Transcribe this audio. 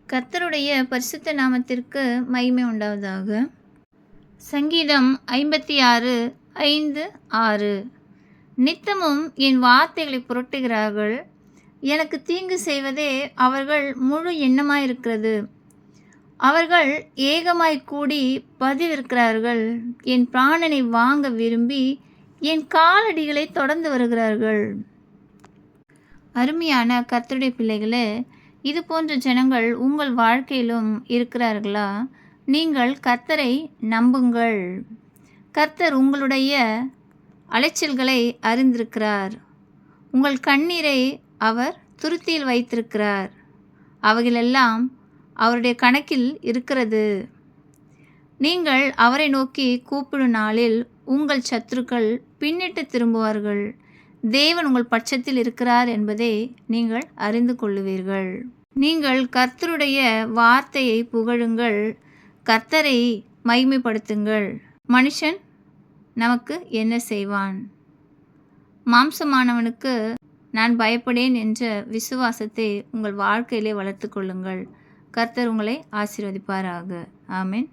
கர்த்தருடைய பரிசுத்த நாமத்திற்கு மகிமை உண்டாவதாக. சங்கீதம் 56:5-6. நித்தமும் என் வார்த்தைகளை புரட்டுகிறார்கள், எனக்கு தீங்கு செய்வதே அவர்கள் முழு எண்ணமாயிருக்கிறது. அவர்கள் ஏகமாய் கூடி பதிவிருக்கிறார்கள், என் பிராணனை வாங்க விரும்பி என் காலடிகளை தொடர்ந்து வருகிறார்கள். அருமையான கர்த்தருடைய பிள்ளைகளே, இது போன்ற ஜனங்கள் உங்கள் வாழ்க்கையிலும் இருக்கிறார்களா? நீங்கள் கர்த்தரை நம்புங்கள். கர்த்தர் உங்களுடைய அலைச்சல்களை அறிந்திருக்கிறார். உங்கள் கண்ணீரை அவர் துருத்தியில் வைத்திருக்கிறார். அவைகளெல்லாம் அவருடைய கணக்கில் இருக்கிறது. நீங்கள் அவரை நோக்கி கூப்பிடும் நாளில் உங்கள் சத்துருக்கள் பின்னிட்டு திரும்புவார்கள். தேவன் உங்கள் பட்சத்தில் இருக்கிறார் என்பதை நீங்கள் அறிந்து கொள்ளுவீர்கள். நீங்கள் கர்த்தருடைய வார்த்தையை புகழுங்கள், கர்த்தரை மகிமைப்படுத்துங்கள். மனுஷன் நமக்கு என்ன செய்வான்? மாம்சமானவனுக்கு நான் பயப்படேன் என்ற விசுவாசத்தை உங்கள் வாழ்க்கையிலே வளர்த்து கொள்ளுங்கள். கர்த்தர் உங்களை ஆசீர்வதிப்பாராக. ஆமென்.